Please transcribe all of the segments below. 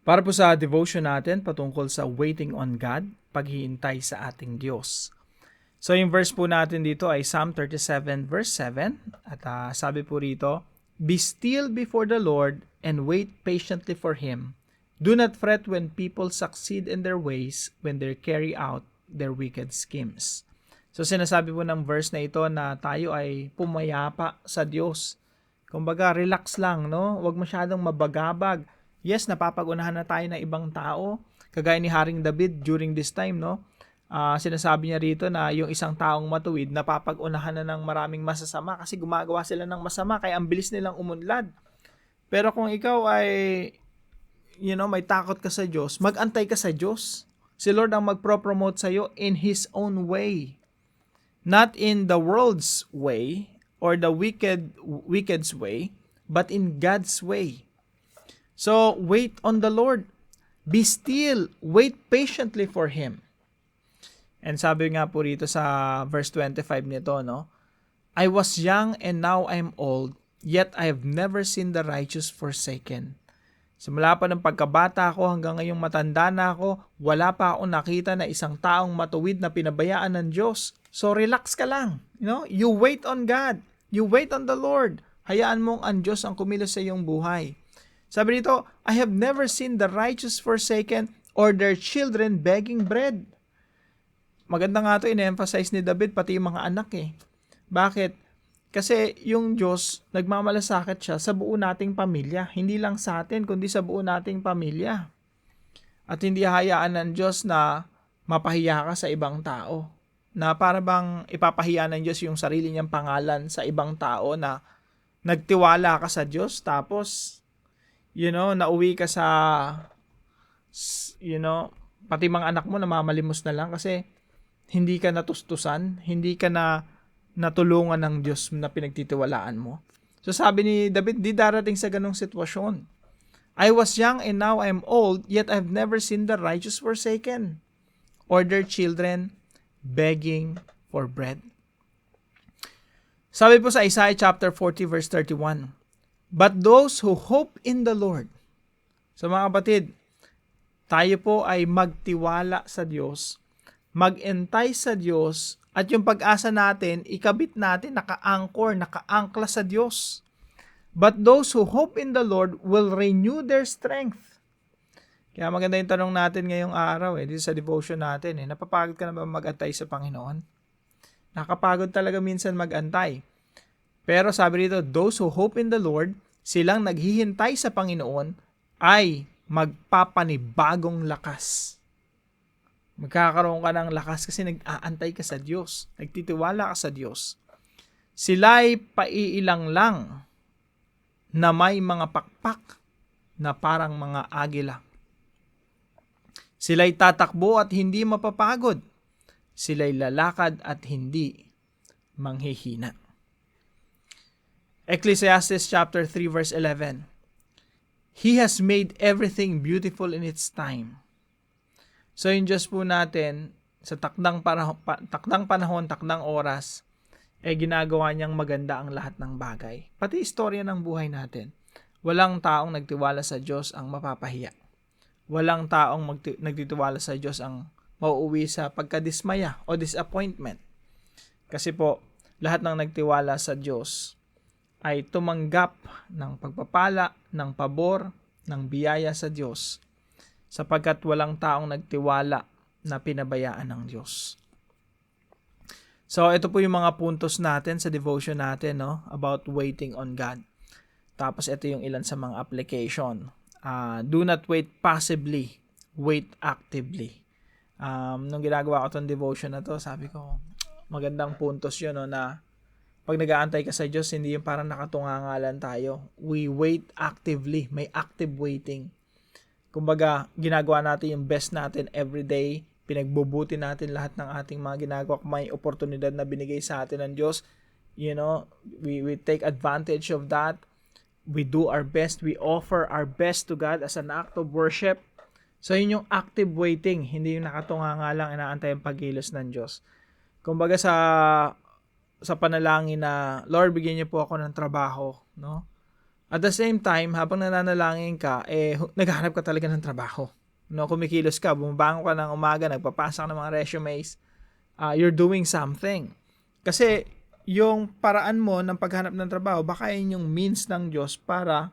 Para po sa devotion natin patungkol sa waiting on God, paghihintay sa ating Diyos. So yung verse po natin dito ay Psalm 37 verse 7 at sabi po rito, "Be still before the Lord and wait patiently for Him. Do not fret when people succeed in their ways, when they carry out their wicked schemes." So sinasabi po ng verse na ito na tayo ay pumayapa sa Diyos. Kumbaga, relax lang, no? Huwag masyadong mabagabag. Yes, napapag-unahan na tayo ng ibang tao. Kagaya ni Haring David during this time, no? Sinasabi niya rito na yung isang taong matuwid napapag-unahan na ng maraming masasama kasi gumagawa sila ng masama kaya ang bilis nilang umunlad. Pero kung ikaw ay may takot ka sa Diyos, mag-antay ka sa Diyos. Si Lord ang magpro-promote sa iyo in His own way. Not in the world's way or the wicked's way, but in God's way. So, wait on the Lord. Be still. Wait patiently for Him. And sabi nga po rito sa verse 25 nito, no? I was young and now I am old, yet I have never seen the righteous forsaken. Simula pa ng pagkabata ko hanggang ngayong matanda na ako, wala pa akong nakita na isang taong matuwid na pinabayaan ng Diyos. So relax ka lang. You wait on God. You wait on the Lord. Hayaan mong ang Diyos ang kumilos sa iyong buhay. Sabi dito, I have never seen the righteous forsaken or their children begging bread. Maganda nga ito, in-emphasize ni David, pati yung mga anak eh. Bakit? Kasi yung Diyos, nagmamalasakit siya sa buo nating pamilya. Hindi lang sa atin, kundi sa buo nating pamilya. At hindi hayaan ng Diyos na mapahiya ka sa ibang tao. Na para bang ipapahiya ng Diyos yung sarili niyang pangalan sa ibang tao na nagtiwala ka sa Diyos, tapos, nauwi ka sa, pati mga anak mo namamalimos na lang kasi hindi ka natustusan, hindi ka na natulungan ng Diyos na pinagtitiwalaan mo. So sabi ni David, di darating sa ganong sitwasyon. I was young and now I am old, yet I have never seen the righteous forsaken, or their children begging for bread. Sabi po sa Isaiah chapter 40 verse 31, but those who hope in the Lord. So mga kapatid, tayo po ay magtiwala sa Diyos, mag-entay sa Diyos, at yung pag-asa natin, ikabit natin, naka-angkla sa Diyos. But those who hope in the Lord will renew their strength. Kaya maganda yung tanong natin ngayong araw dito sa devotion natin. Napapagod ka na ba mag-antay sa Panginoon? Nakapagod talaga minsan mag-antay. Pero sabi dito, those who hope in the Lord, silang naghihintay sa Panginoon, ay magpapanibagong lakas. Magkakaroon ka ng lakas kasi nag-aantay ka sa Diyos. Nagtitiwala ka sa Diyos. Sila'y paiilang lang na may mga pakpak na parang mga agila. Sila'y tatakbo at hindi mapapagod. Sila'y lalakad at hindi manghihina. Ecclesiastes chapter 3 verse 11. He has made everything beautiful in its time. So yung Diyos po natin, sa takdang panahon, takdang oras, ginagawa niyang maganda ang lahat ng bagay. Pati istorya ng buhay natin. Walang taong nagtiwala sa Diyos ang mapapahiya. Walang taong nagtitiwala sa Diyos ang mauuwi sa pagkadismaya o disappointment. Kasi po, lahat ng nagtiwala sa Diyos ay tumanggap ng pagpapala, ng pabor, ng biyaya sa Diyos, sapagkat walang taong nagtiwala na pinabayaan ng Diyos. So, ito po yung mga puntos natin sa devotion natin, about waiting on God. Tapos, ito yung ilan sa mga application. Do not wait passively, wait actively. Nung ginagawa ko itong devotion na to, sabi ko, magandang puntos yun, na pag nag-aantay ka sa Diyos, hindi yung parang nakatungangalan tayo. We wait actively, may active waiting. Kumbaga, ginagawa natin yung best natin every day. Pinagbubuti natin lahat ng ating mga ginagawa. Kung may oportunidad na binigay sa atin ng Diyos, we take advantage of that. We do our best. We offer our best to God as an act of worship. So, yun yung active waiting. Hindi yung nakatunganga lang inaantay ang pagkilos ng Diyos. Kumbaga sa panalangin na, Lord, bigyan niyo po ako ng trabaho, At the same time, habang nananalangin ka, naghahanap ka talaga ng trabaho. No, kumikilos ka, bumabangon ka ng umaga, nagpapasa ka ng mga resumes, you're doing something. Kasi yung paraan mo ng paghanap ng trabaho, baka yun yung means ng Diyos para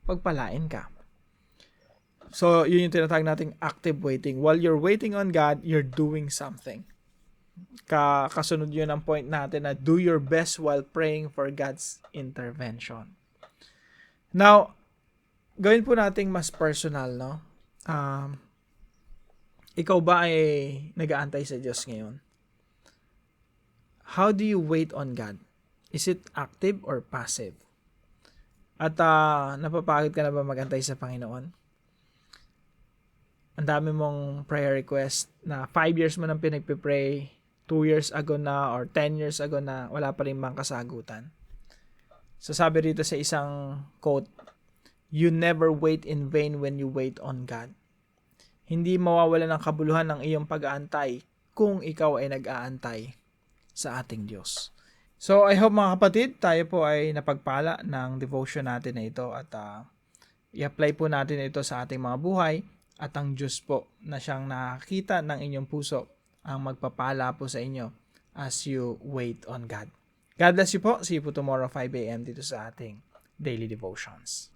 pagpalain ka. So, yun yung tinatawag nating active waiting. While you're waiting on God, you're doing something. Kasunod yun ang point natin na do your best while praying for God's intervention. Now, gawin po nating mas personal, no? Ikaw ba ay nag-aantay sa Diyos ngayon? How do you wait on God? Is it active or passive? At napapagod ka na ba magantay sa Panginoon? Ang dami mong prayer request na 5 years mo nang pinagpipray, 2 years ago na or 10 years ago na wala pa rin bang kasagutan. So sabi rito sa isang quote, "You never wait in vain when you wait on God." Hindi mawawala ng kabuluhan ng iyong pag-aantay kung ikaw ay nag-aantay sa ating Diyos. So I hope mga kapatid, tayo po ay napagpala ng devotion natin na ito at i-apply po natin ito sa ating mga buhay at ang Diyos po na siyang nakakita ng inyong puso ang magpapala po sa inyo as you wait on God. God bless you po. See you po tomorrow 5 a.m. dito sa ating Daily Devotions.